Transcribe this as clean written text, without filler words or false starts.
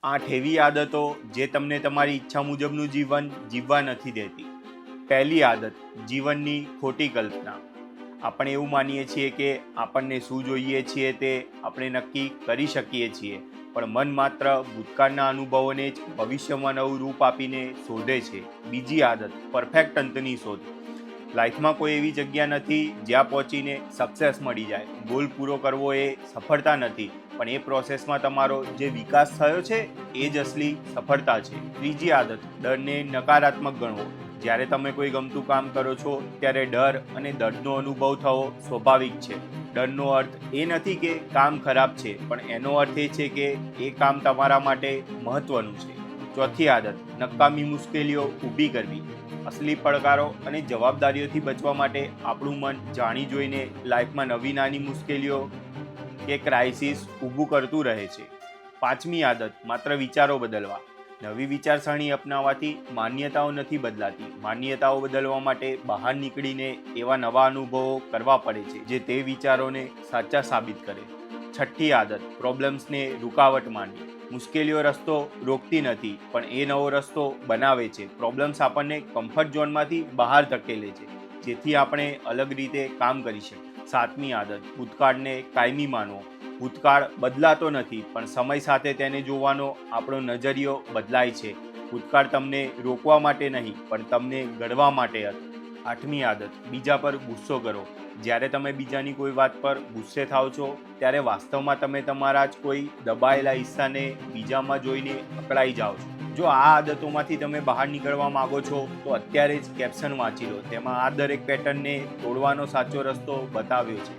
8 એવી આદતો જે તમને તમારી ઈચ્છા મુજબનું જીવન જીવવા નથી દેતી. પહેલી આદત, જીવનની ખોટી કલ્પના. આપણે એવું માનીએ છીએ કે આપણને શું જોઈએ છીએ તે આપણે નક્કી કરી શકીએ છીએ, પણ મન માત્ર ભૂતકાળના અનુભવોને જ ભવિષ્યમાં નવું રૂપ આપીને શોધે છે. બીજી આદત, પરફેક્ટ અંતની શોધ. લાઈફમાં કોઈ એવી જગ્યા નથી જ્યાં પહોંચીને સક્સેસ મળી જાય. ગોલ પૂરો કરવો એ સફળતા નથી, પણ એ પ્રોસેસમાં તમારો જે વિકાસ થયો છે એ જ અસલી સફળતા છે. ત્રીજી આદત, ડરને નકારાત્મક ગણવો. જ્યારે તમે કોઈ ગમતું કામ કરો છો ત્યારે ડર અને દર્દનો અનુભવ થવો સ્વાભાવિક છે. ડરનો અર્થ એ નથી કે કામ ખરાબ છે, પણ એનો અર્થ એ છે કે એ કામ તમારા માટે મહત્વનું છે. ચોથી આદત, નકામી મુશ્કેલીઓ ઊભી કરવી. અસલી પડકારો અને જવાબદારીઓથી બચવા માટે આપણું મન જાણી જોઈને લાઈફમાં નવી નાની મુશ્કેલીઓ કે ક્રાઇસિસ ઊભું કરતું રહે છે. પાંચમી આદત, માત્ર વિચારો બદલવા. નવી વિચારસરણી અપનાવવાથી માન્યતાઓ નથી બદલાતી. માન્યતાઓ બદલવા માટે બહાર નીકળીને એવા નવા અનુભવો કરવા પડે છે જે તે વિચારોને સાચા સાબિત કરે. છઠ્ઠી આદત, પ્રોબ્લેમ્સને રૂકાવટ માનવી. મુશ્કેલીઓ રસ્તો રોકતી નથી, પણ એ નવો રસ્તો બનાવે છે. પ્રોબ્લેમ્સ આપણને કમ્ફર્ટ ઝોનમાંથી બહાર ધકેલે છે, જેથી આપણે અલગ રીતે કામ કરી શકીએ. સાતમી આદત, ભૂતકાળને કાયમી માનવો. ભૂતકાળ બદલાતો નથી, પણ સમય સાથે તેને જોવાનો આપણો નજરિયો બદલાય છે. ભૂતકાળ તમને રોકવા માટે નહીં, પણ તમને ઘડવા માટે હતો. આઠમી આદત, બીજા પર ગુસ્સો કરો. જ્યારે તમે બીજાની કોઈ વાત પર ગુસ્સે થાઓ છો ત્યારે વાસ્તવમાં તમે તમારા જ કોઈ દબાયેલા હિસ્સાને બીજામાં જોઈને અકળાઈ જાઓ છો. જો આ આદતોમાંથી તમે બહાર નીકળવા માગો છો તો અત્યારે જ કેપ્શન વાંચી લો. તેમાં આ દરેક પેટર્નને તોડવાનો સાચો રસ્તો બતાવ્યો છે.